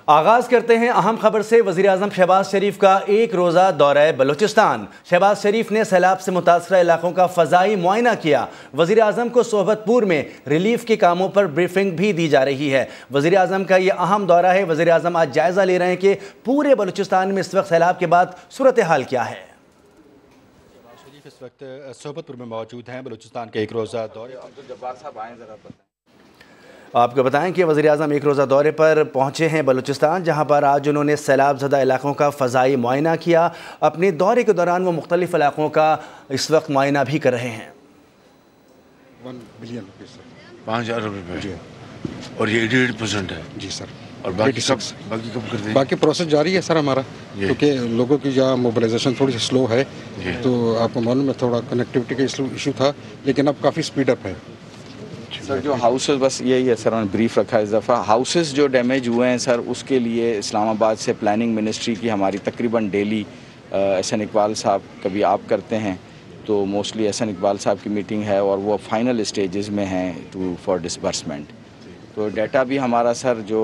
आगाज करते हैं अहम खबर से। वज़ीर-ए-आज़म शहबाज शरीफ का एक रोज़ा दौरा बलूचिस्तान। शहबाज शरीफ ने सैलाब से मुतासरा इलाकों का फ़ज़ाई मुआयना किया। वज़ीर-ए-आज़म को सोहबतपुर में रिलीफ के कामों पर ब्रीफिंग भी दी जा रही है। वज़ीर-ए-आज़म का ये अहम दौरा है। वज़ीर-ए-आज़म आज जायज़ा ले रहे हैं कि पूरे बलूचिस्तान में इस वक्त सैलाब के बाद सूरत हाल क्या है। इस वक्त सोहबतपुर में मौजूद हैं बलूचिस्तान के एक रोज़ा दौरे। जब्बार साहब आएँ ज़रा बताएं। आपको बताएं कि वज़ीर-ए-आज़म एक रोज़ा दौरे पर पहुंचे हैं बलूचिस्तान, जहां पर आज उन्होंने सैलाब ज़दा इलाकों का फ़ज़ाई मुआयना किया। अपने दौरे के दौरान वो मुख्तलिफ़ इलाकों का इस वक्त मुआयना भी कर रहे हैं। 1 बिलियन 5,000 रुपये और ये 88% है जी सर। और बाकी कब कर दें? बाकी प्रोसेस जारी है सर हमारा, क्योंकि लोगों की जहाँ मोबिलाइजेशन थोड़ी सी स्लो है, तो आपको मालूम है थोड़ा कनेक्टिविटी का इशू था, लेकिन अब काफ़ी स्पीड अप है सर। जो हाउसेस, बस यही है सर, उन्होंने ब्रीफ रखा है इस दफ़ा। हाउसेस जो डैमेज हुए हैं सर, उसके लिए इस्लामाबाद से प्लानिंग मिनिस्ट्री की हमारी तकरीबन डेली एहसन इकबाल साहब, कभी आप करते हैं तो मोस्टली एहसन इकबाल साहब की मीटिंग है और वो फाइनल स्टेजेस में हैं फॉर डिसबर्समेंट। तो डाटा भी हमारा सर जो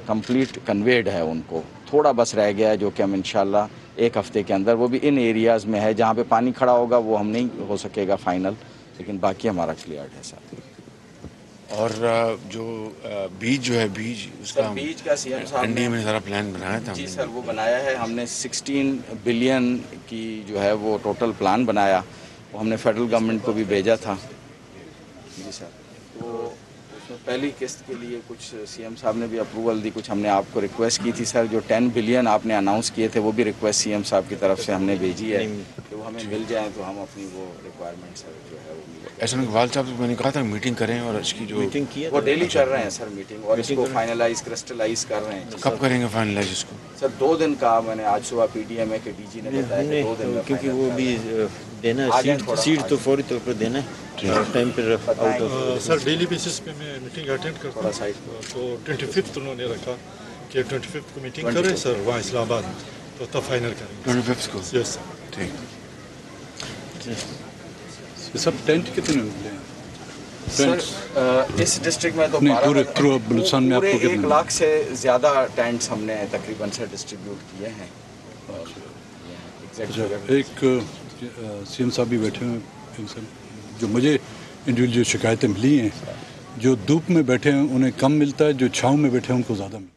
कंप्लीट कन्वेड है, उनको थोड़ा बस रह गया है, जो कि हम इंशाल्लाह एक हफ़्ते के अंदर, वो भी इन एरियाज़ में है जहाँ पे पानी खड़ा होगा, वो हम नहीं हो सकेगा फाइनल, लेकिन बाकी हमारा क्लियर है सर। और जो बीज जो है उसका बीज का सीएम साहब ने में सारा प्लान बनाया था। जी सर, वो बनाया है हमने। 16 बिलियन की जो है वो टोटल प्लान बनाया, वो हमने फेडरल गवर्नमेंट को भी भेजा था। जी सर, तो उसमें पहली किस्त के लिए कुछ सीएम साहब ने भी अप्रूवल दी, कुछ हमने आपको रिक्वेस्ट की थी सर। जो 10 बिलियन आपने अनाउंस किए थे, वो भी रिक्वेस्ट सीएम साहब की तरफ से हमने भेजी है कि वो हमें मिल जाए, तो हम अपनी वो रिक्वायरमेंट सर जो है वो एहसन इकबाल साहब मैंने कहा था मीटिंग करें, और इसकी जो मीटिंग की है वो डेली कर रहे हैं सर मीटिंग, और इसको फाइनलाइज क्रिस्टलाइज कर रहे हैं। कब करेंगे फाइनलाइज इसको? सर 2 दिन का मैंने आज सुबह पीडीएमए के डीजी ने बताया कि 2 दिन में, क्योंकि वो भी देना है सीट तो फौरी तौर पर देना है टाइम पर out of. Sir daily basis पे मैं मीटिंग अटेंड करता हूँ, तो 25th उन्होंने रखा कि 25th को मीटिंग करें सर वहाँ इस्लामाबाद में, तो तब फाइनल करेंगे 25th को। Yes sir. ठीक। सब टेंट कितने मिलते हैं सर? इस डिस्ट्रिक्ट में तो पूरे बलूचिस्तान में आपको 1 लाख से ज़्यादा टेंट्स हमने तकरीबन से डिस्ट्रीब्यूट किए हैं। एक सीएम साहब भी बैठे हुए, जो मुझे इंडिविजुअल शिकायतें मिली हैं, जो धूप में बैठे हैं उन्हें कम मिलता है, जो छाँव में बैठे हैं उनको ज़्यादा मिलता है।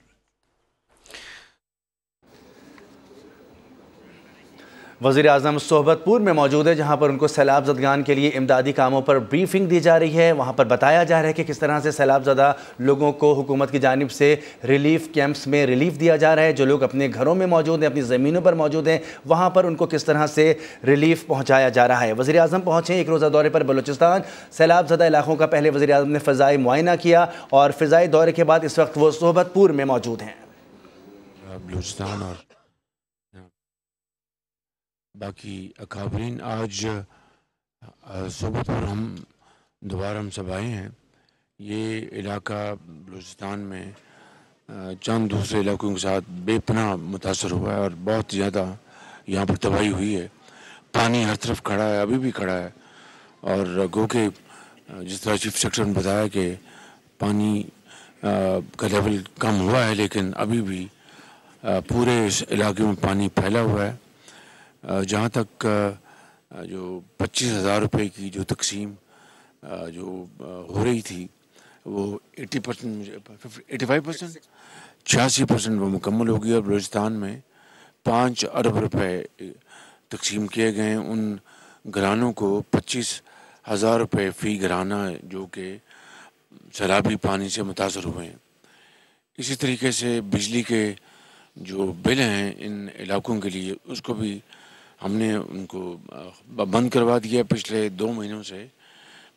वज़ीर-ए-आज़म सोहबतपुर में मौजूद है, जहां पर उनको सैलाब ज़दगान के लिए इमदादी कामों पर ब्रीफिंग दी जा रही है। वहां पर बताया जा रहा है कि किस तरह से सैलाब ज़दा लोगों को हुकूमत की जानिब से रिलीफ कैंप्स में रिलीफ दिया जा रहा है। जो लोग अपने घरों में मौजूद हैं, अपनी ज़मीनों पर मौजूद हैं, वहाँ पर उनको किस तरह से रिलीफ पहुँचाया जा रहा है। वज़ीर-ए-आज़म पहुँचे एक रोज़ा दौरे पर बलूचिस्तान। सैलाब ज़दा इलाकों का पहले वज़ीर-ए-आज़म ने फ़ज़ाई मुआयना किया, और फ़ज़ाई दौरे के बाद इस वक्त वो सोहबतपुर में मौजूद हैं। बलूचिस्तान और बाकी अकाबरीन आज सोबतपुर हम दोबारा हम सब आए हैं। ये इलाका बलूचिस्तान में चंद दूसरे इलाकों के साथ बेपनाह मुतासर हुआ है और बहुत ज़्यादा यहाँ पर तबाही हुई है। पानी हर तरफ खड़ा है, अभी भी खड़ा है, और गो के जिस तरह चीफ सेक्रेटरी ने बताया कि पानी का लेवल कम हुआ है, लेकिन अभी भी पूरे इस इलाके में पानी फैला हुआ है। जहाँ तक जो 25,000 रुपये की जो तकसीम जो हो रही थी, वो 80%, 85%, 86% वो मुकम्मल होगी, और बलूचिस्तान में 5 अरब रुपये तकसीम किए गए। उन घरानों को 25,000 रुपये फ़ी घराना जो कि सैलाबी पानी से मुतासर हुए हैं। इसी तरीके से बिजली के जो बिल हैं इन इलाकों के लिए, उसको भी हमने उनको बंद करवा दिया। पिछले 2 महीनों से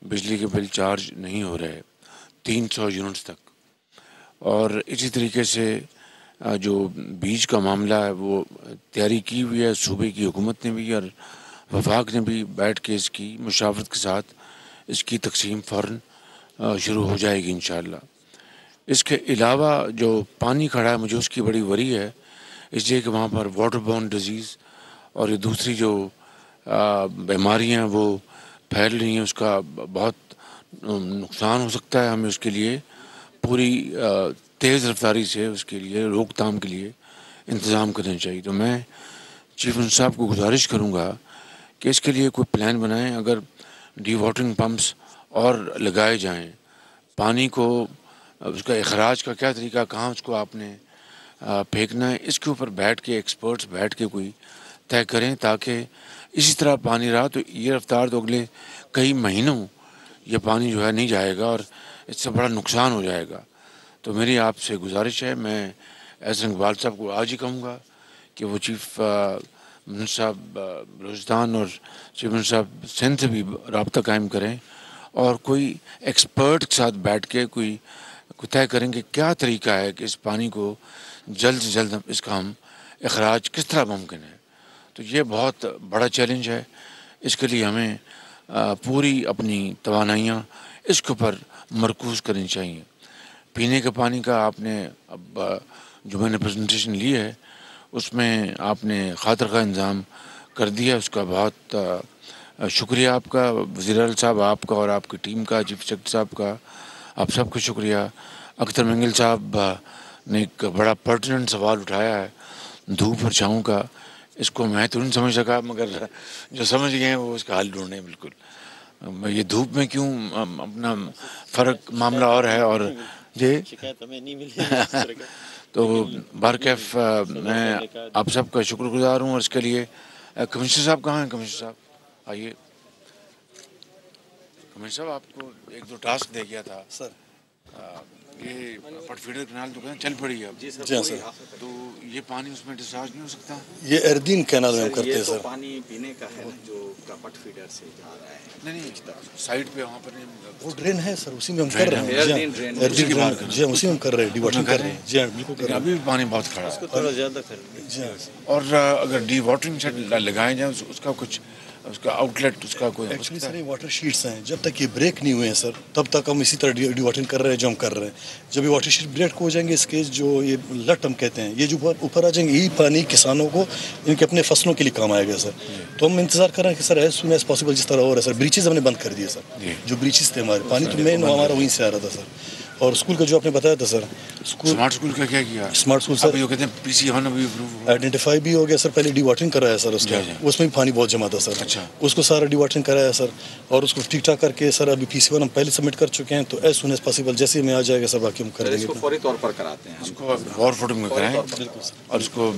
बिजली के बिल चार्ज नहीं हो रहे 300 यूनिट्स तक। और इसी तरीके से जो बीज का मामला है वो तैयारी की हुई है सूबे की हुकूमत ने भी, और वफाक ने भी बैठ के इसकी मुशावरत के साथ इसकी तकसीम फ़ौरन शुरू हो जाएगी इंशाअल्लाह। इसके अलावा जो पानी खड़ा है, मुझे उसकी बड़ी वरी है, इसलिए कि वहाँ पर वाटर बॉर्न डिजीज़ और ये दूसरी जो बीमारियाँ वो फैल रही हैं, उसका बहुत नुकसान हो सकता है। हमें उसके लिए पूरी तेज़ रफ्तारी से उसके लिए रोकथाम के लिए इंतज़ाम करने चाहिए। तो मैं चीफ मिनिस्टर साहब को गुजारिश करूँगा कि इसके लिए कोई प्लान बनाएं। अगर डी वाटरिंग पम्प्स और लगाए जाएं, पानी को उसका अखराज का क्या तरीका, कहाँ उसको आपने फेंकना है, इसके ऊपर बैठ के एक्सपर्ट्स बैठ के कोई तय करें, ताकि इसी तरह पानी रहा तो ये रफ्तार तो अगले कई महीनों ये पानी जो है नहीं जाएगा और इससे बड़ा नुकसान हो जाएगा। तो मेरी आपसे गुजारिश है, मैं एहसन इकबाल साहब को आज ही कहूँगा कि वो चीफ मिनिस्टर साहब बलूचिस्तान और चीफ मिनिस्टर साहब सिंध से भी रब्ता कायम करें और कोई एक्सपर्ट के साथ बैठ के कोई तय करें कि क्या तरीका है कि इस पानी को जल्द से जल्द इसका हम अखराज किस तरह मुमकिन है। तो ये बहुत बड़ा चैलेंज है। इसके लिए हमें पूरी अपनी तवानाइयाँ इसके ऊपर मरकूज़ करनी चाहिए। पीने के पानी का आपने अब जो मैंने प्रेजेंटेशन ली है उसमें आपने खातर का इंतज़ाम कर दिया, उसका बहुत शुक्रिया आपका वज़ीर आला साहब, आपका और आपकी टीम का, चीफ सेक्रेटरी साहब का, आप सबका शुक्रिया। अख्तर मंगिल साहब ने एक बड़ा पर्टिनेंट सवाल उठाया है धूप और छाँव का। इसको मैं तो नहीं समझ सका, मगर जो समझ गए हैं वो उसका हल ढूंढे। बिल्कुल ये धूप में क्यों अपना फ़र्क मामला और है, और ये शिकायत हमें नहीं मिली तो बारकैफ मैं आप सबका शुक्रगुजार हूँ। और इसके लिए कमिश्नर साहब कहाँ हैं? कमिश्नर साहब आइए। कमिश्नर साहब आपको एक दो टास्क दे गया था सर। ये पटफीडर कैनाल तो कहते चल पड़ी है अब। जी सर। तो ये पानी उसमें डिस्चार्ज नहीं हो सकता? ये एर्दीन कैनाल में हम करते हैं तो सर। पानी पीने का है जो कपट फीडर से जा रहा है। नहीं साइड पे वहाँ पर वो ड्रेन है सर, उसी में हम कर रहे हैं। एर्दीन ड्रेन जी उसी में हम कर रहे हैं, डिवाटरिंग कर रहे हैं। जी हाँ बिल्कुल कर रहे अभी भी पानी बहुत खड़ा है। थोड़ा ज़्यादा कर हैं। जी हाँ और अगर डी वाटरिंग सेट लगाए जाए उसका कुछ उसका आउटलेट उसका कोई एक्चुअली सर ये वाटर शीट्स हैं, जब तक ये ब्रेक नहीं हुए हैं सर तब तक हम इसी तरह डिवाटरिंग कर रहे हैं जो हम कर रहे हैं। जब ये वाटर शीट ब्रेक हो जाएंगे, इसके जो ये लट हम कहते हैं, ये जो ऊपर आ जाएंगे, यही पानी किसानों को इनके अपने फसलों के लिए काम आएगा सर। तो हम इंतजार कर रहे हैं कि sir as soon as possible जिस तरह हो रहा है सर। ब्रीचेज हमने बंद कर दिए सर, जो ब्रीचेज थे हमारे, पानी तो मेन हमारा वहीं से आ रहा था सर। और स्कूल का जो आपने बताया था सर, स्मार्ट स्कूल का क्या किया? स्मार्ट स्कूल सर जो कहते हैं PC1 अभी आइडेंटिफाई भी हो गया सर। पहले डी वाटरिंग कराया सर उसका, उसमें भी पानी बहुत जमा था सर। अच्छा। उसको सारा डी वाटरिंग कराया सर और उसको ठीक ठाक करके सर अभी PC1 हम पहले सबमिट कर चुके हैं। तो एज सुन एज पॉसिबल जैसे ही मैं आ जाएगा सर बाकी हम कर देंगे। इसको फौरी तौर पर कराते हैं, इसको और फुटिंग में कराएं और इसको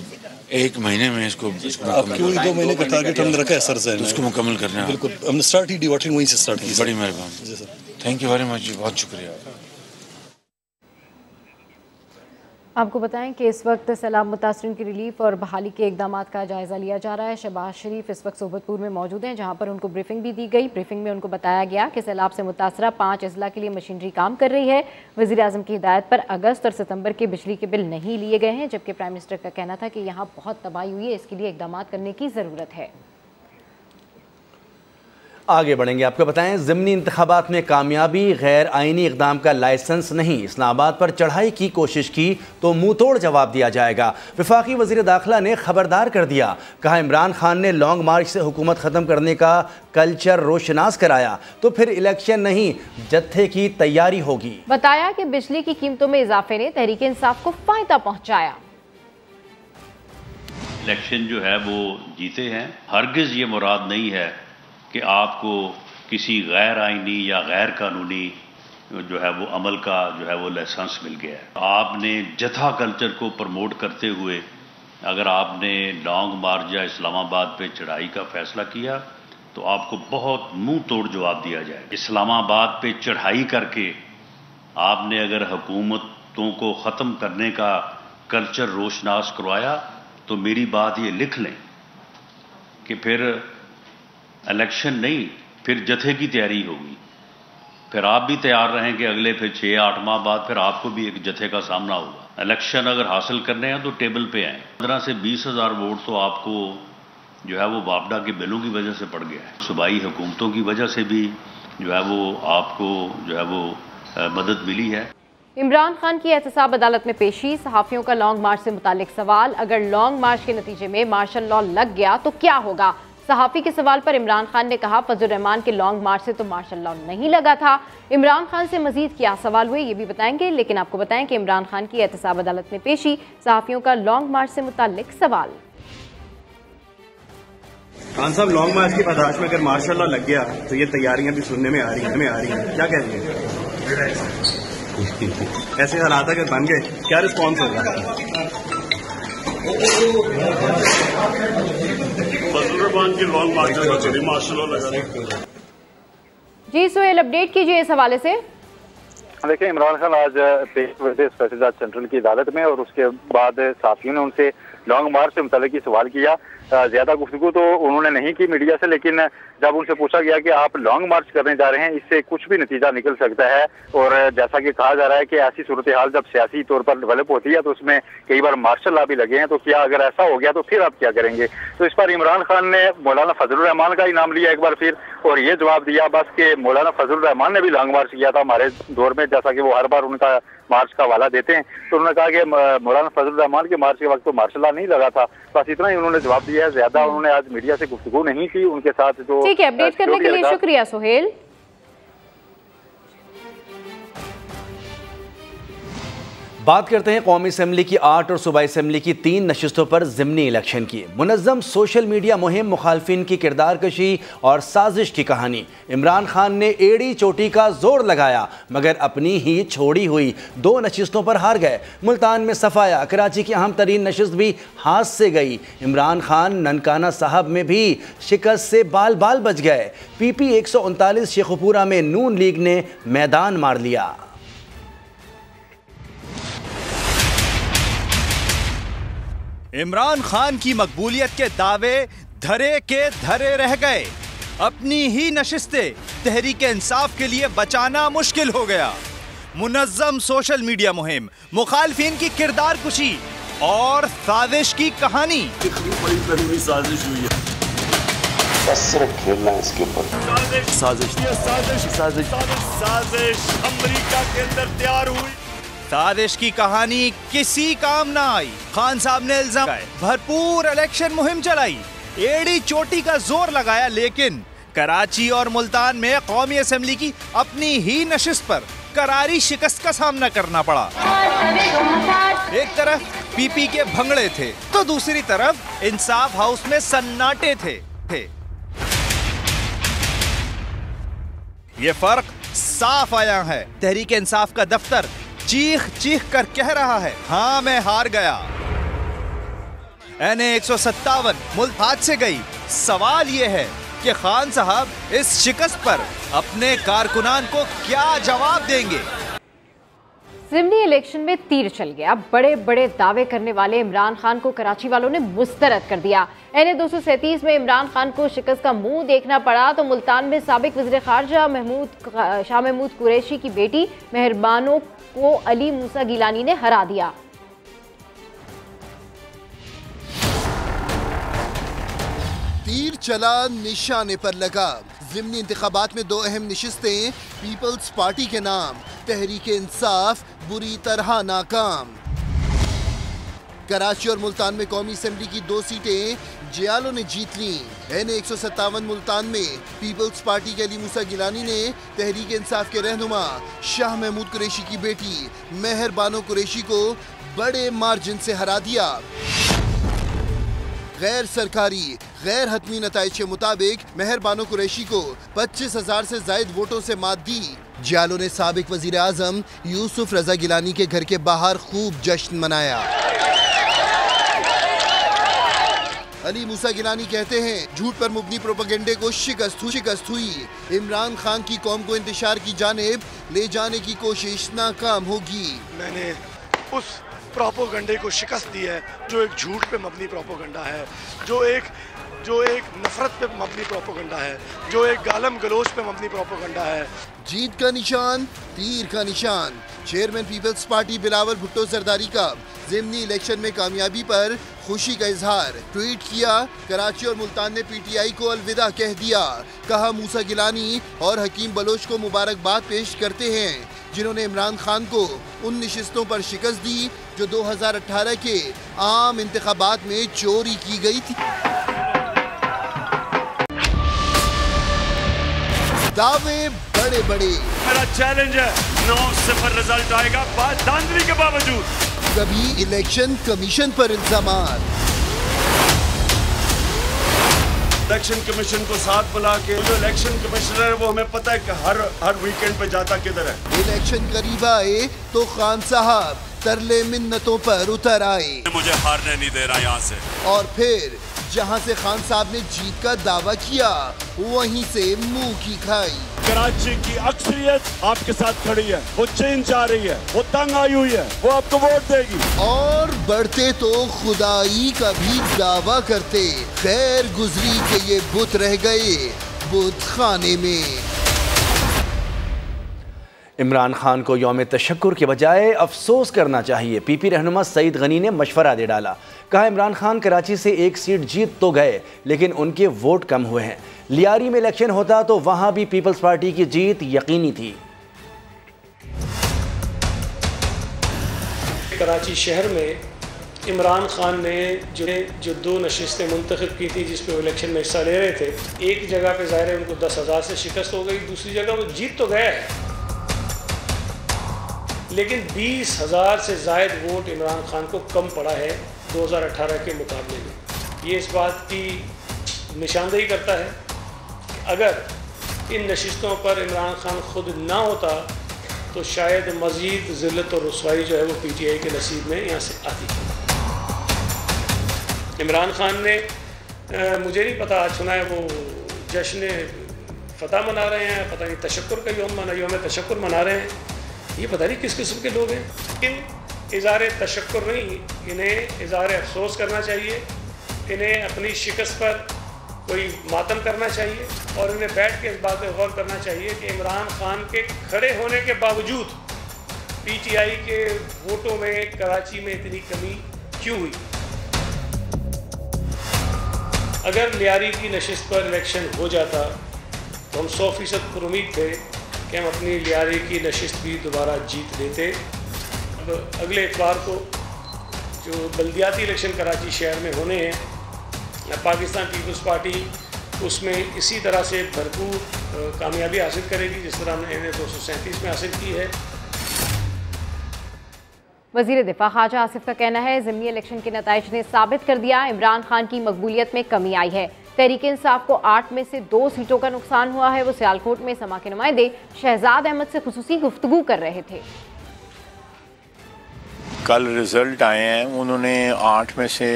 1 महीने में इसको अब क्यों 2 महीने का टारगेट हमने रखा है सर से, उसको मुकम्मल करना है। बिल्कुल हमने स्टार्ट ही डी वाटरिंग वहीं से स्टार्ट की। बड़ी मेहरबानी ji sir, thank you very much ji, बहुत शुक्रिया। आपको बताएं कि इस वक्त सैलाब मुतासरीन की रिलीफ और बहाली के इकदाम का जायज़ा लिया जा रहा है। शहबाज शरीफ इस वक्त सोबतपुर में मौजूद हैं, जहां पर उनको ब्रीफिंग भी दी गई। ब्रीफिंग में उनको बताया गया कि सैलाब से मुतासरा 5 अजला के लिए मशीनरी काम कर रही है। वज़ीर आज़म की हिदायत पर अगस्त और सितंबर के बिजली के बिल नहीं लिए गए हैं, जबकि प्राइम मिनिस्टर का कहना था कि यहाँ बहुत तबाही हुई है, इसके लिए इकदाम करने की ज़रूरत है। आगे बढ़ेंगे, आपको बताएं ज़िमनी इंतखाबात में कामयाबी, गैर आइनी इक़दाम का लाइसेंस नहीं, इस्लामाबाद पर चढ़ाई की कोशिश की तो मुंह तोड़ जवाब दिया जाएगा। वफाकी वज़ीर दाखिला ने खबरदार कर दिया, कहा इमरान खान ने लॉन्ग मार्च से हुकूमत ख़त्म करने का कल्चर रोशनास कराया तो फिर इलेक्शन नहीं जत्थे की तैयारी होगी। बताया कि बिजली की कीमतों में इजाफे ने तहरीक इंसाफ को फ़ायदा पहुँचाया। इलेक्शन जो है वो जीते हैं, हरगिज़ ये मुराद नहीं है कि आपको किसी गैर आइनी या गैर कानूनी जो है वो अमल का जो है वो लाइसेंस मिल गया है। आपने जथा कल्चर को प्रमोट करते हुए अगर आपने लॉन्ग मार्च या इस्लामाबाद पे चढ़ाई का फैसला किया तो आपको बहुत मुंह तोड़ जवाब दिया जाए। इस्लामाबाद पे चढ़ाई करके आपने अगर हुकूमतों को ख़त्म करने का कल्चर रोशनास करवाया तो मेरी बात ये लिख लें कि फिर इलेक्शन नहीं, फिर जथे की तैयारी होगी। फिर आप भी तैयार रहें कि अगले फिर 6-8 माह बाद फिर आपको भी एक जथे का सामना होगा। इलेक्शन अगर हासिल करने हैं तो टेबल पे आए। 15 से 20 हज़ार वोट तो आपको जो है वो वापडा के बिलों की वजह से पड़ गया है। सूबाई हुकूमतों की वजह से भी जो है वो आपको जो है वो मदद मिली है। इमरान खान की एहतसाब अदालत में पेशी, सहाफ़ियों का लॉन्ग मार्च से मुतालिक सवाल, अगर लॉन्ग मार्च के नतीजे में मार्शल लॉ लग गया तो क्या होगा? सहाफ़ी के सवाल पर इमरान खान ने कहा, फजल रहमान के लॉन्ग मार्च से तो मार्शल नहीं लगा था। इमरान खान से मजीद क्या सवाल हुए ये भी बताएंगे, लेकिन आपको बताएं कि इमरान खान की एहतसाब अदालत में पेशी, सहाफ़ियों का लॉन्ग मार्च से मुताल्लिक सवाल। खान साहब, लॉन्ग मार्च की बर्दाश्त में अगर मार्शल लॉ लग गया तो ये तैयारियां भी सुनने में आ रही हैं, क्या कहेंगे? ऐसे हालात अगर बन गए, क्या रिस्पॉन्स होगा? फजल रहमान की लॉन्ग मार्च में मार्शल लॉ लगा। जी सोहेल, अपडेट कीजिए इस हवाले से। देखिए, इमरान खान आज पेश हुए थे स्पेशल जज सेंट्रल की अदालत में और उसके बाद साथियों ने उनसे लॉन्ग मार्च से मुताल्लिक सवाल किया। ज्यादा गुफ्तगू तो उन्होंने नहीं की मीडिया से, लेकिन जब उनसे पूछा गया कि आप लॉन्ग मार्च करने जा रहे हैं, इससे कुछ भी नतीजा निकल सकता है, और जैसा कि कहा जा रहा है कि ऐसी सूरत हाल जब सियासी तौर पर डेवलप होती है तो उसमें कई बार मार्शल लॉ भी लगे हैं, तो क्या अगर ऐसा हो गया तो फिर आप क्या करेंगे? तो इस पर इमरान खान ने मौलाना फजल रहमान का ही नाम लिया एक बार फिर, और ये जवाब दिया बस कि मौलाना फजल रहमान ने भी लॉन्ग मार्च किया था हमारे दौर में, जैसा कि वो हर बार उनका मार्च का हवाला देते हैं। तो उन्होंने कहा कि मौलाना फजल रहमान के मार्च के वक्त तो मार्शल लॉ नहीं लगा था। बस इतना ही उन्होंने जवाब दिया है, ज्यादा उन्होंने आज मीडिया से गुफ्तगू नहीं की। उनके साथ जो ठीक है, अपडेट करने के लिए शुक्रिया सोहेल। बात करते हैं कौमी असम्बली की 8 और सूबाई असम्बली की 3 नशिस्तों पर ज़िमनी इलेक्शन की। मुनज़्ज़म सोशल मीडिया मुहिम, मुखालफिन की किरदार कशी और साजिश की कहानी। इमरान खान ने एड़ी चोटी का जोर लगाया मगर अपनी ही छोड़ी हुई 2 नशिस्तों पर हार गए। मुल्तान में सफाया, कराची की अहम तरीन नशिस्त भी हाथ से गई। इमरान खान ननकाना साहब में भी शिकस्त से बाल बाल बच गए। PP 139 शेखुपुरा में नून लीग ने मैदान मार लिया। इमरान खान की मकबूलियत के दावे धरे के धरे रह गए। अपनी ही नशिस्तें तहरीक इंसाफ के लिए बचाना मुश्किल हो गया। मुनज़्ज़म सोशल मीडिया मुहिम, मुखालफिन की किरदार कुशी और साजिश की कहानी। बड़ी साजिश हुई है, बस सिर्फ खेलना है इसके ऊपर। साजिश अमेरिका के अंदर तैयार हुई। साजिश की कहानी किसी काम ना आई। खान साहब ने इल्जाम भरपूर इलेक्शन मुहिम चलाई, एड़ी चोटी का जोर लगाया, लेकिन कराची और मुल्तान में कौमी असम्बली की अपनी ही नशिस्त पर करारी शिकस्त का सामना करना पड़ा। एक तरफ PP के भंगड़े थे तो दूसरी तरफ इंसाफ हाउस में सन्नाटे थे। ये फर्क साफ आया है। तहरीक इंसाफ का दफ्तर चीख चीख कर कह रहा है, हाँ मैं हार गया। NA 157 मुल्क हाथ से गई। सवाल ये है कि खान साहब इस शिकस्त पर अपने कारकुनान को क्या जवाब देंगे? ज़िमनी इलेक्शन में तीर चल गया। बड़े बड़े दावे करने वाले इमरान खान को कराची वालों ने मुस्तरद कर दिया। NA 237 में इमरान खान को शिकस्त का मुंह देखना पड़ा तो मुल्तान में साबिक वज़ीर ख़ारजा शाह महमूद कुरैशी की बेटी मेहरबानो को अली मूसा गिलानी ने हरा दिया। तीर चला निशाने पर लगा। ज़िमनी इंतखाबात में 2 अहम नशिस्तें पीपल्स पार्टी के नाम, तहरीक इंसाफ बुरी तरह नाकाम। कराची और मुल्तान में कौमी असम्बली की 2 सीटें जियालों ने जीत ली। NA 157 मुल्तान में पीपल्स पार्टी के अली मूसा गिलानी ने तहरीक इंसाफ के रहनुमा शाह महमूद कुरैशी की बेटी मेहरबानो कुरैशी को बड़े मार्जिन से हरा दिया। गैर सरकारी गैर हतमी नताइज के मुताबिक मेहरबानो कुरैशी को 25,000 से जायद वोटों से मात दी। जियालों ने साबिक वजीर आजम यूसुफ रजा गिलानी के घर के बाहर खूब जश्न मनाया। अली मूसा गिलानी कहते हैं, झूठ पर मुबनी प्रोपेगेंडे को शिकस्त हुई। इमरान खान की कौम को इंतशार की जानिब ले जाने की कोशिश नाकाम होगी। मैंने उस प्रोपेगेंडे को शिकस्त दी है जो एक झूठ पे मबनी प्रोपेगेंडा है, जो एक नफरत पे मबनी प्रोपेगेंडा है, जो एक गालम गलोच पे मबनी प्रोपेगेंडा है। जीत का निशान, तीर का निशान। Chairman people's party Bilawal Bhutto Zardari का ज़िमनी इलेक्शन में कामयाबी पर खुशी का इजहार। ट्वीट किया, कराची और मुल्तान ने PTI को अलविदा कह दिया। कहा, मूसा गिलानी और हकीम बलोच को मुबारकबाद पेश करते हैं जिन्होंने इमरान खान को उन नशिस्तों पर शिकस्त दी जो 2018 के आम इंतखाबात में चोरी की गई थी। दावे बड़े बड़े। मेरा चैलेंज है 9-0 रिजल्ट आएगा धांधली के बावजूद। कभी इलेक्शन कमीशन पर इल्जामात। इलेक्शन कमीशन को साथ बुला के जो इलेक्शन कमिश्नर है वो हमें पता है कि हर वीकेंड पे जाता किधर है। इलेक्शन करीब आए तो खान साहब तरले मिन्नतों पर उतर आए। मुझे हारने नहीं दे रहा यहाँ से। और फिर जहाँ से खान साहब ने जीत का दावा किया वहीं से मुंह की खाई। कराची की अक्सरियत आपके साथ खड़ी है, वो चेंज आ रही है, वो तंग आई हुई है, वो आपको वोट देगी। और बढ़ते तो खुदाई का भी दावा करते, खैर गुजरी के ये बुत रह गए बुत खाने में। इमरान खान को यौम तशक्कुर के बजाय अफसोस करना चाहिए, पीपी रहनुमा सईद गनी ने मशवरा दे डाला। कहा इमरान खान कराची से एक सीट जीत तो गए लेकिन उनके वोट कम हुए हैं। लियारी में इलेक्शन होता तो वहां भी पीपल्स पार्टी की जीत यकीनी थी। कराची शहर में इमरान खान ने जो 2 नशिस्तें मुंतखब की थी जिसपे वो इलेक्शन में हिस्सा ले रहे थे, एक जगह पे ज़ाहिर है उनको 10,000 से शिकस्त हो गई, दूसरी जगह वो जीत तो गया है लेकिन 20,000 से ज़ायद वोट इमरान खान को कम पड़ा है 2018 के मुकाबले में। ये इस बात की निशानदेही करता है कि अगर इन नशिस्तों पर इमरान खान खुद ना होता तो शायद मज़ीद ज़िल्लत और रुसवाई जो है वो PTI के नसीब में यहाँ से आती। इमरान खान ने मुझे नहीं पता, आज सुना है वो जश्न फतह मना रहे हैं, पता नहीं तशक्कुर का यौम तशक्कुर मना रहे हैं, ये पता नहीं किस किस्म के लोग हैं। लेकिन इज़हार तशक्कुर नहीं, इन्हें इज़हार अफसोस करना चाहिए, इन्हें अपनी शिकस्त पर कोई मातम करना चाहिए और इन्हें बैठ के इस बात पर गौर करना चाहिए कि इमरान खान के खड़े होने के बावजूद PTI के वोटों में कराची में इतनी कमी क्यों हुई। अगर लियारी की नशिस्त पर इलेक्शन हो जाता तो हम 100% पर उम्मीद थे कि हम अपनी लियारी की नशिस्त भी दोबारा जीत लेते। अब अगले इतवार को जो बल्दियाती इलेक्शन कराची शहर में होने हैं, पाकिस्तान पीपल्स पार्टी उसमें इसी तरह से भरपूर कामयाबी हासिल करेगी जिस तरह हमने 237 में हासिल की है। वज़ीर दिफा ख्वाजा आसिफ का कहना है ज़िमनी इलेक्शन के नताइज ने साबित कर दिया इमरान खान की मकबूलियत में कमी आई है। तहरीक इंसाफ को 8 में से 2 सीटों का नुकसान हुआ है। वो सियालकोट में समा के नुमाइंदे शहजाद अहमद से खुसूसी गुफ्तगू कर रहे थे। कल रिजल्ट आए हैं, उन्होंने 8 में से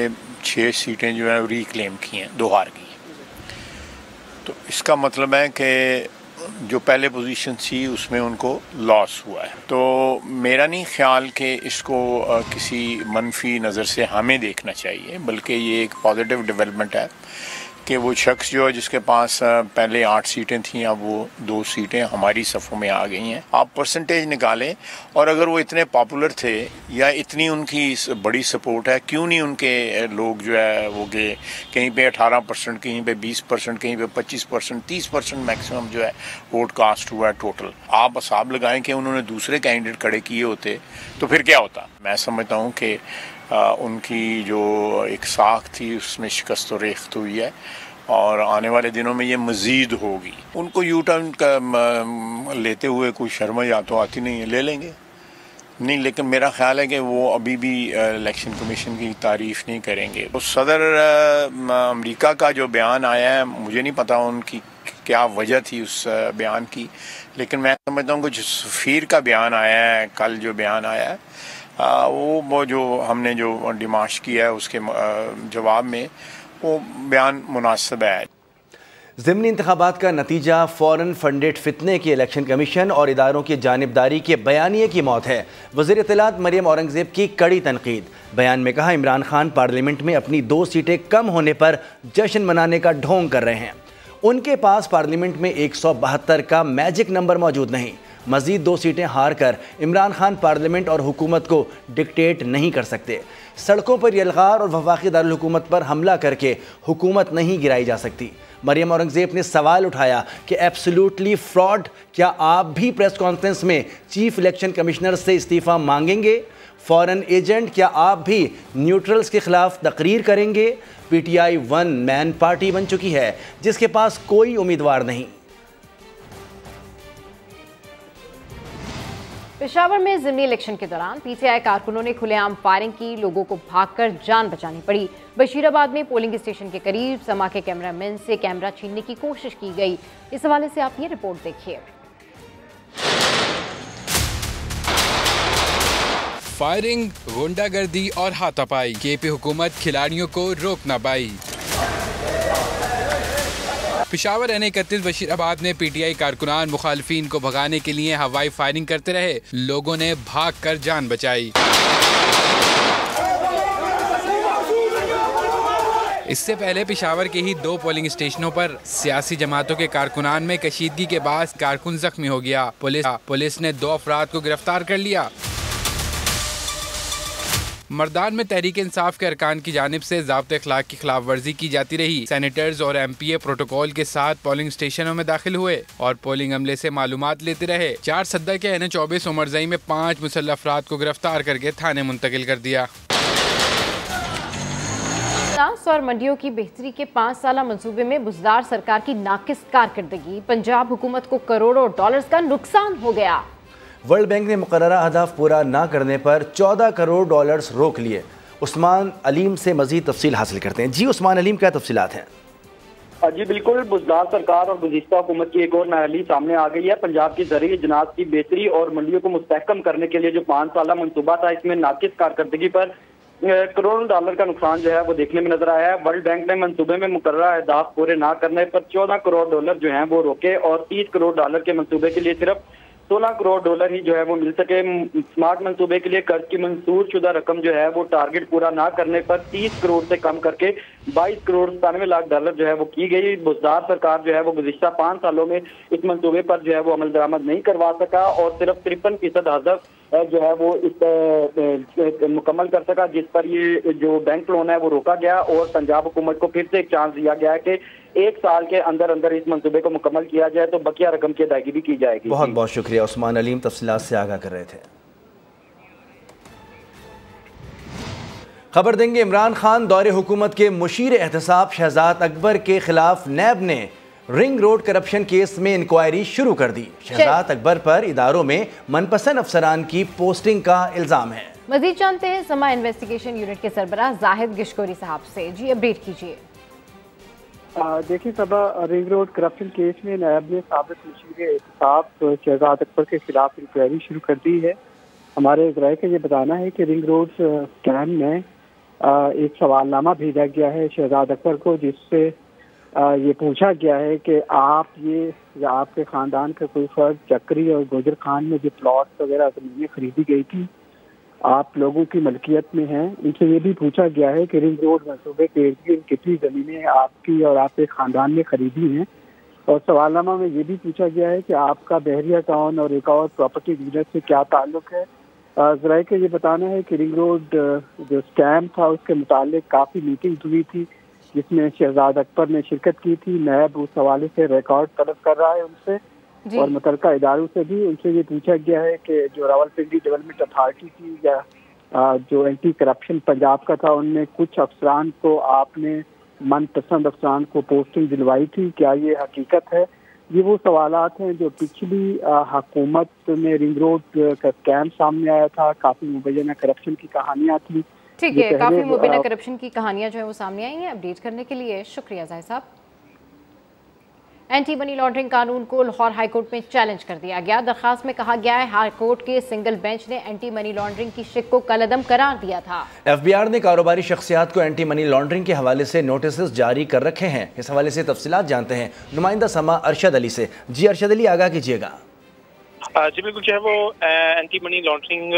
6 सीटें जो है रिक्लेम की हैं, 2 हार की। तो इसका मतलब है कि जो पहले पोजीशन थी उसमें उनको लॉस हुआ है। तो मेरा नहीं ख्याल कि इसको किसी मनफी नज़र से हमें देखना चाहिए, बल्कि ये एक पॉजिटिव डेवलपमेंट है कि वो शख्स जो है जिसके पास पहले 8 सीटें थीं अब वो 2 सीटें हमारी सफ़ों में आ गई हैं। आप परसेंटेज निकालें और अगर वो इतने पॉपुलर थे या इतनी उनकी बड़ी सपोर्ट है, क्यों नहीं उनके लोग जो है वो गए कहीं पे 18%, कहीं पे 20%, कहीं पे 25%, 30% मैक्सिमम जो है वोट कास्ट हुआ है टोटल। आप हिसाब लगाएं कि उन्होंने दूसरे कैंडिडेट खड़े किए होते तो फिर क्या होता। मैं समझता हूँ कि उनकी जो एक साख थी उसमें शिकस्त और रेख्त हुई है और आने वाले दिनों में ये मज़ीद होगी। उनको यू टर्न लेते हुए कोई शर्म या तो आती नहीं है, ले लेंगे नहीं, लेकिन मेरा ख्याल है कि वो अभी भी इलेक्शन कमीशन की तारीफ़ नहीं करेंगे। तो सदर अमेरिका का जो बयान आया है, मुझे नहीं पता उनकी क्या वजह थी उस बयान की, लेकिन मैं समझता हूँ कि जो सफ़ीर का बयान आया है, कल जो बयान आया है वो जो हमने जो डिमांड किया है उसके जवाब में वो बयान मुनासिब है। ज़िमनी इंतखाबात का नतीजा फ़ौरन फंडेड फितने की इलेक्शन कमीशन और इदारों की जानिबदारी के बयानिए की मौत है। वज़ीर इत्तलात मरियम औरंगज़ेब की कड़ी तनकीद। बयान में कहा इमरान खान पार्लियामेंट में अपनी 2 सीटें कम होने पर जश्न मनाने का ढोंग कर रहे हैं। उनके पास पार्लियामेंट में 172 का मैजिक नंबर मौजूद नहीं। मज़ीद 2 सीटें हार कर इमरान खान पार्लियामेंट और हुकूमत को डिक्टेट नहीं कर सकते। सड़कों पर यलगार और वफाकी दारुल हुकूमत पर हमला करके हुकूमत नहीं गिराई जा सकती। मरियम औरंगज़ेब ने सवाल उठाया कि एब्सोल्युटली फ्रॉड, क्या आप भी प्रेस कॉन्फ्रेंस में चीफ इलेक्शन कमिश्नर से इस्तीफ़ा मांगेंगे? फॉरेन एजेंट, क्या आप भी न्यूट्रल्स के खिलाफ तकरीर करेंगे? PTI 1 मैन पार्टी बन चुकी है जिसके पास कोई उम्मीदवार नहीं। पेशावर में ज़िमनी इलेक्शन के दौरान पीटीआई कारकुनों ने खुलेआम फायरिंग की, लोगों को भागकर जान बचानी पड़ी। बशीराबाद में पोलिंग स्टेशन के करीब समा के कैमरामैन से कैमरा छीनने की कोशिश की गई। इस हवाले से आप ये रिपोर्ट देखिए। फायरिंग, गुंडागर्दी और हाथापाई, केपी हुकूमत खिलाड़ियों को रोक ना पाई। पेशावर N31 बशीराबाद में पीटीआई कारकुनान मुखालफिन को भगाने के लिए हवाई फायरिंग करते रहे, लोगों ने भागकर जान बचाई। इससे पहले पेशावर के ही 2 पोलिंग स्टेशनों पर सियासी जमातों के कारकुनान में कशीदगी के बाद कारकुन जख्मी हो गया। पुलिस ने 2 अफराद को गिरफ्तार कर लिया। मर्दान में तहरीक इंसाफ के अरकान की जानिब से ज़ाब्ते अखलाक की खिलाफ वर्जी की जाती रही। सैनिटर्स और MPA प्रोटोकॉल के साथ पोलिंग स्टेशनों में दाखिल हुए और पोलिंग अमले से मालूमात लेते रहे। 4 सद्दा के N24 उमरजई में 5 मुसल्लह अफराद को गिरफ्तार करके थाने मुंतकिल कर दिया। और मंडियों की बेहतरी के 5 साला मंसूबे में बुज़दार सरकार की नाकिस कारकर्दगी, पंजाब हुकूमत को करोड़ों डॉलर्स का नुकसान हो गया। वर्ल्ड बैंक ने मुकर्ररा अहदाफ पूरा न करने पर 14 करोड़ डॉलर्स रोक लिए। उस्मान अलीम से मजीद तफसील हासिल करते हैं। जी उस्मान अलीम, क्या तफसीलात हैं? जी बिल्कुल, बुज़दार सरकार और गुज़िश्ता हुकूमत की एक और नाअहली सामने आ गई है। पंजाब की ज़रूरी इजनात की बेहतरी और मंडियों को मुस्तहकम करने के लिए जो 5 साला मनसूबा था, इसमें नाकिस कारकर्दगी पर करोड़ों डॉलर का नुकसान जो है वो देखने में नजर आया है। वर्ल्ड बैंक ने मंसूबे में मुकर्ररा अहदाफ पूरे ना करने पर 14 करोड़ डॉलर जो है वो रोके और 30 करोड़ डॉलर के मंसूबे के लिए सिर्फ 16 करोड़ डॉलर ही जो है वो मिल सके। स्मार्ट मंसूबे के लिए कर्ज की मंजूर शुदा रकम जो है वो टारगेट पूरा ना करने पर 30 करोड़ से कम करके 22 करोड़ 97 लाख डॉलर जो है वो की गई। बुज़दार सरकार जो है वो गुज़िश्ता 5 सालों में इस मंसूबे पर जो है वो अमल दरामद नहीं करवा सका और सिर्फ 53% हदफ जो है वो इस मुकम्मल कर सका, जिस पर ये जो बैंक लोन है वो रोका गया और पंजाब हुकूमत को फिर से एक चांस दिया गया है कि 1 साल के अंदर अंदर इस मंसूबे को मुकम्मल किया जाए तो बकिया रकम की अदायगी भी की जाएगी। बहुत बहुत शुक्रिया उस्मान अलीम, तफसीलात से आगाह कर रहे थे। खबर देंगे, इमरान खान दौरे हुकूमत के मुशीर एहतसाब शहजाद अकबर के खिलाफ नैब ने रिंग रोड करप्शन केस में इंक्वायरी शुरू कर दी। शहजाद अकबर पर इदारों में मनपसंद अफसरान की पोस्टिंग का इल्जाम है। मजीद जानते हैं समा इन्वेस्टिगेशन यूनिट के सरबराह जाहिद गिशकोरी साहब से। जी अपडेट कीजिए। देखिए सबा, रिंग रोड करप्शन केस में नायब ने साबिक मुशीर एहतसाब शहजाद अकबर के खिलाफ इंक्वायरी शुरू कर दी है। हमारे ज़राए का ये बताना है कि रिंग रोड स्कैम में एक सवालनामा भेजा गया है शहजाद अकबर को, जिससे ये पूछा गया है कि आप ये या आपके ख़ानदान का कोई फर्द चक्री और गोजर खान में जो प्लॉट वगैरह ज़मीनें खरीदी गई थी आप लोगों की मलकियत में हैं। इनसे ये भी पूछा गया है कि रिंग रोड मंसूबे के इर्द गिर्द कितनी ज़मीनें आपकी और आपके ख़ानदान ने खरीदी हैं। और सवालनामा में ये भी पूछा गया है कि आपका बहरिया टाउन और एक और प्रॉपर्टी डीलर से क्या ताल्लुक़ है। ज़राए का ये बताना है कि रिंग रोड जो स्कैम था उसके मुतालिक काफ़ी मीटिंग हुई थी जिसमें शहजाद अकबर ने शिरकत की थी। नैब उस हवाले से रिकॉर्ड तलब कर रहा है उनसे और मुतलका इदारों से भी। उनसे ये पूछा गया है कि जो रावलपिंडी डेवलपमेंट अथॉरिटी थी या जो एंटी करप्शन पंजाब का था, उनमें कुछ अफसरान को आपने मनपसंद अफसरान को पोस्टिंग दिलवाई थी, क्या ये हकीकत है? ये वो सवालात हैं जो पिछली हुकूमत में रिंग रोड का स्कैम सामने आया था, काफ़ी मुबैना करप्शन की कहानियाँ थी। ठीक है, काफ़ी मुबैना करप्शन की कहानियाँ जो है वो सामने आई हैं। अपडेट करने के लिए शुक्रिया जाहिद साहब। एंटी मनी लॉन्ड्रिंग कानून को लाहौर हाईकोर्ट में चैलेंज कर दिया गया। दरखास्त में कहा गया है हाईकोर्ट के सिंगल बेंच ने एंटी मनी लॉन्ड्रिंग की शिक को कलअदम करार दिया था। FBR ने कारोबारी शख्सियात को एंटी मनी लॉन्ड्रिंग के हवाले से नोटिस जारी कर रखे हैं। इस हवाले से तफसीलात जानते हैं नुमाइंदा समा अरशद अली से। जी अरशद अली, आगाह कीजिएगा। जी बिल्कुल, जो है वो एंटी मनी लॉन्ड्रिंग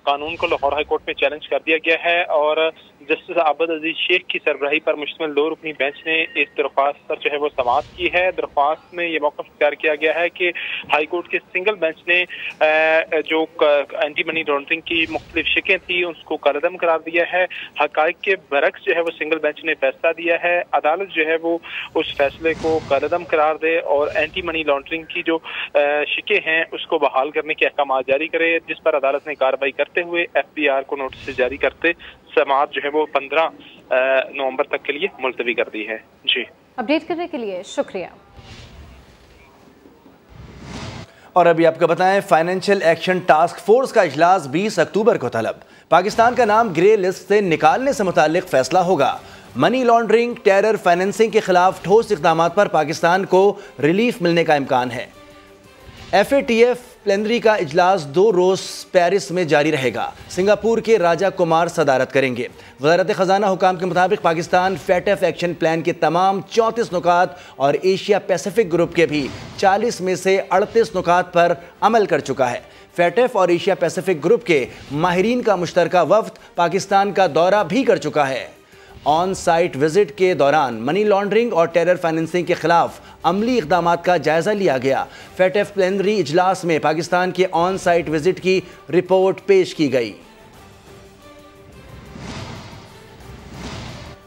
कानून को लाहौर हाईकोर्ट में चैलेंज कर दिया गया है और जस्टिस आबद अजीज शेख की सरबराही पर मुश्तमिल 2 रुकनी बेंच ने इस दरख्वास्त पर जो है वो समाअत की है। दरख्वास्त में ये मौक़िफ़ इख्तियार किया गया है कि हाईकोर्ट के सिंगल बेंच ने जो एंटी मनी लॉन्ड्रिंग की मुख्तलिफ शिकें थी उसको कलअदम करार दिया है। हक़ाइक़ के बरक्स जो है वो सिंगल बेंच ने फैसला दिया है। अदालत जो है वो उस फैसले को कलअदम करार दे और एंटी मनी लॉन्ड्रिंग की जो शिकें हैं उसको बहाल करने के अहकाम जारी करे, जिस पर अदालत ने कार्रवाई करते हुए FBR को नोटिस जारी करते समाअत जो है वो 15 नवंबर तक के लिए मुलतवी कर दी है। जी, अपडेट करने के लिए शुक्रिया। और अभी आपको बताएं, फाइनेंशियल एक्शन टास्क फोर्स का इजलास 20 अक्टूबर को तलब। पाकिस्तान का नाम ग्रे लिस्ट से निकालने से मुताल्लिक फैसला होगा। मनी लॉन्ड्रिंग, टेरर फाइनेंसिंग के खिलाफ ठोस इक़दामात पर पाकिस्तान को रिलीफ मिलने का इम्कान है। FATF प्लेनरी का इजलास 2 रोज़ पेरिस में जारी रहेगा। सिंगापुर के राजा कुमार सदारत करेंगे। वज़ारत ख़जाना हुकाम के मुताबिक पाकिस्तान FATF एक्शन प्लान के तमाम 34 नुकात और एशिया पैसिफिक ग्रुप के भी 40 में से 38 नुकात पर अमल कर चुका है। FATF और एशिया पैसिफिक ग्रुप के माहिरीन का मुश्तरका वफ्द पाकिस्तान का दौरा भी कर चुका है। ऑन साइट विजिट के दौरान मनी लॉन्ड्रिंग और टेरर फाइनेंसिंग के खिलाफ अमली इक़दामात का जायज़ा लिया गया। FATF प्लेनरी इजलास में पाकिस्तान के ऑन साइट विजिट की रिपोर्ट पेश की गई।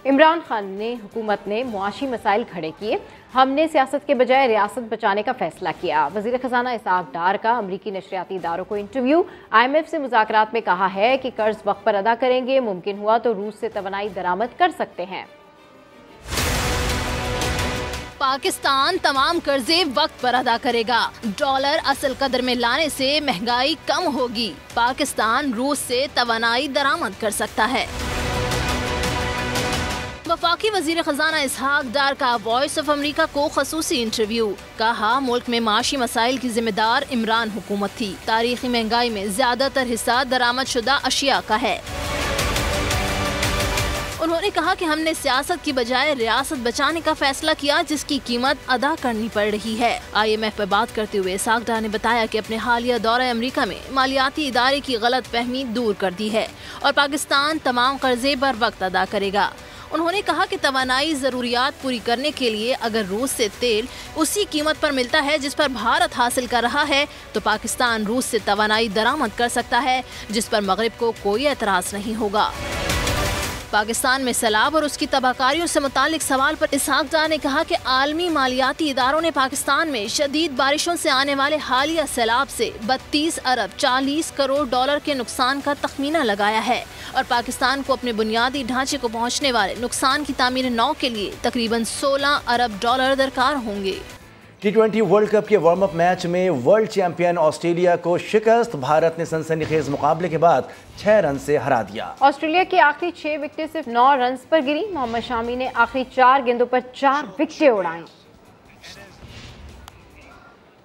इमरान खान ने हुकूमत ने मुआशी मसाइल खड़े किए। हमने सियासत के बजाय रियासत बचाने का फैसला किया। वज़ीर ख़जाना इसहाक डार का अमरीकी नशरियाती इदारों को इंटरव्यू। IMF से मुज़ाकरात में कहा है कि कर्ज वक्त पर अदा करेंगे, मुमकिन हुआ तो रूस से तवानाई दरामद कर सकते हैं। पाकिस्तान तमाम कर्जे वक्त पर अदा करेगा। डॉलर असल कदर में लाने से महंगाई कम होगी। पाकिस्तान रूस से तवानाई दरामद कर सकता है। वफाकी वजीर खजाना इसहाक डार का वॉइस ऑफ अमेरिका को खसूसी इंटरव्यू। कहा, मुल्क में माशी मसाइल की जिम्मेदार इमरान हुकूमत थी। तारीखी महंगाई में ज्यादातर हिस्सा दरामद शुदा अशिया का है। उन्होंने कहा कि हमने सियासत की बजाय रियासत बचाने का फैसला किया, जिसकी कीमत अदा करनी पड़ रही है। IMF पर बात करते हुए इसहाक डार ने बताया कि अपने हालिया दौरे अमेरिका में मालियाती इदारे की गलत फहमी दूर कर दी है और पाकिस्तान तमाम कर्जे बर वक्त अदा करेगा। उन्होंने कहा कि तवानाई ज़रूरियात पूरी करने के लिए अगर रूस से तेल उसी कीमत पर मिलता है जिस पर भारत हासिल कर रहा है, तो पाकिस्तान रूस से तवानाई दरामद कर सकता है, जिस पर मगरिब को कोई एतराज़ नहीं होगा। पाकिस्तान में सैलाब और उसकी तबाहकारियों से मुतालिक सवाल पर इसहाक डार ने कहा कि आलमी मालियाती इदारों ने पाकिस्तान में शदीद बारिशों से आने वाले हालिया सैलाब से 32 अरब 40 करोड़ डॉलर के नुकसान का तखमीना लगाया है और पाकिस्तान को अपने बुनियादी ढांचे को पहुँचने वाले नुकसान की तामीर नौ के लिए तकरीबन 16 अरब डॉलर दरकार होंगे। T20 वर्ल्ड कप के वार्म अप मैच में वर्ल्ड चैंपियन ऑस्ट्रेलिया को शिकस्त। भारत ने सनसनीखेज मुकाबले के बाद 6 रन से हरा दिया। ऑस्ट्रेलिया की आखिरी 6 विकेटें सिर्फ 9 रन पर गिरी। मोहम्मद शामी ने आखिरी 4 गेंदों पर 4 विकेटें उड़ाई।